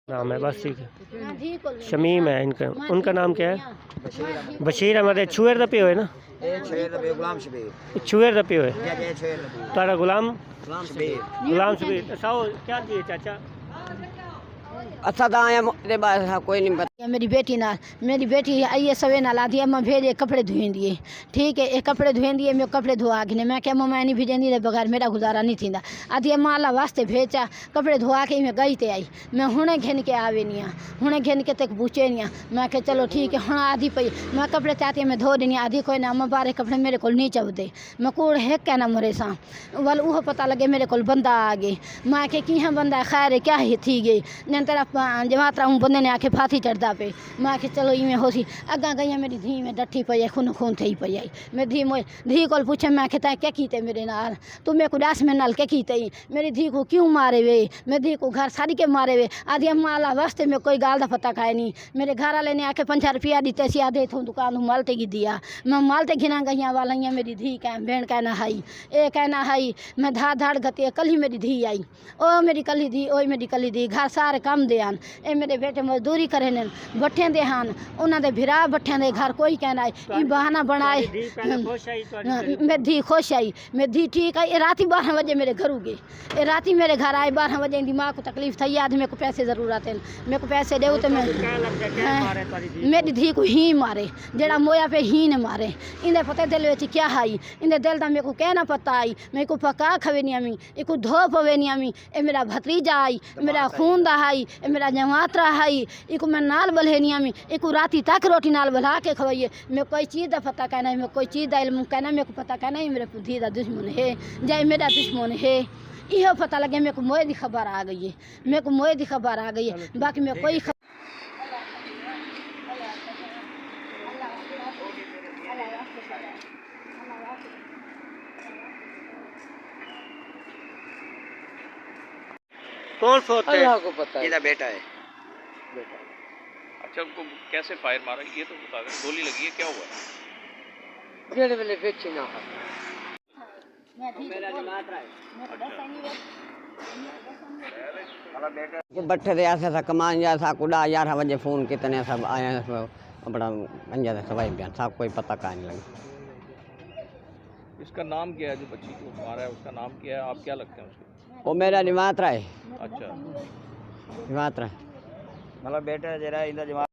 नाम है, बस ठीक है। शमीम है इनका, उनका नाम क्या है? बशीर अहमद। छुएर दा पियो है ना? छुएर दा पियो है तारा गुलाम शबीर। साओ क्या दिए चाचा? अच्छा तो आया मेरे बात कोई नहीं पता। मेरी बेटी आई है सवे नाल आधी अम्मा भेजे कपड़े धुएं दिए, ठीक है। ये कपड़े धुएं दिए, मैं कपड़े धुआ के मैं क्या मम्मा नहीं भेजेंदी रे बगैर मेरा गुजारा नहीं थींदा। आधी अम्मा अल्लाह वास्ते भेजा कपड़े धुआ के मैं गई ते आई, मैं हुणे घिन के आवे नहीं, हुणे घिन के तक पूछे नहीं। मैं क्या चलो ठीक है। हुण आधी पई मैं कपड़े चाहती मैं धो देनी, आधी कोई ना अम्मा बारे कपड़े मेरे को नहीं चवदे। मैं कूड़ है कहना मरे सा वाल वो पता लगे मेरे को बंदा आ गए। मैं के की बंदा खैर है क्या ही थी गई न तरफ जमात हूँ बंदे ने आके फांसी चढ़दा पे। मैं आखे चलो इवें होसी अगा गई मेरी धी में डठी पई है, खून थी पई आई। मैं धी को पूछे मैं आखे तैं क्या कीते मेरे नाल, तू मेरे को दस मेरे नाल क्या कीते मेरी धी को क्यों मारे वे? मैं धी को घर सारी के मारे वे। आधी अम्मा अल्लाह वास्ते में कोई गाल दा पता खाए नहीं। मेरे घर वाले ने आके 5 रुपया दीते सी आधे थों दुकान मालते की दिया। मैं मालते घिना गई वाला मेरी धी कह भेड़ कहना हाई ए कहना हाई। मैं धाड़ गती कल ही मेरी धी आई, ओ मेरी कली धी ओ मेरी कली धी। घर सारे काम दे आन ए मेरे बेटे मजदूरी करे ने बट्ठे दे हान उन्होंने दे भिरा बट्ठे दे घर कोई कहना है बहाना बनाए। मैं धी खुश आई, मैं धी ठीक आई। रात 12 बजे मेरे घर गए, ये रात मेरे घर आए 12 बजे। दिमाग को तकलीफ थी याद मेरे को पैसे ज़रूरत है, मेरे को पैसे दे तो मैं मेरी धी को ही मारे जड़ा मोया पे ही ने मारे। इन्हें पता दिल में क्या आई, इन्हें दिल का मेरे को कहना पता आई। मेरे को पका खवे नहीं आमी, एक धो पवे नहीं आमी। ए मेरा भतीजा आई, मेरा खून दा आई, मेरा जमातरा आई। एक मैं नाल बल्हे नहीं आमी, एक राती तक रोटी नाल बला के खवाइए। मैं कोई चीज़ का पता कहना है, मैं कोई चीज़ का इल्म कहना मेरे को पता कहना है। मेरे धी का दुश्मन है जाए मेरा दुश्मन है, यह पता लगे। मेरे को मोए की खबर आ गई है, मेरे को मोए की खबर आ गई है। बाकी मैं कोई कौन सोते अल्लाह को पता है। ये बेटा है। अच्छा उनको कैसे फायर मारा ये तो बता दें, गोली लगी है क्या हुआ? जेड़े वेले बेची ना बट्ठे दे ऐसे सा कमान जा सा कुड़ा 11 बजे फोन कितने सब आए अपना अंजा से सवाई बयान सब कोई पता का नहीं लगा। इसका नाम क्या है जो बच्ची को मारा है, उसका नाम क्या है? आप क्या लगते हैं उसको? वो मेरा निमात्रा है। अच्छा निमात्रा मतलब बेटा जरा इधर जमा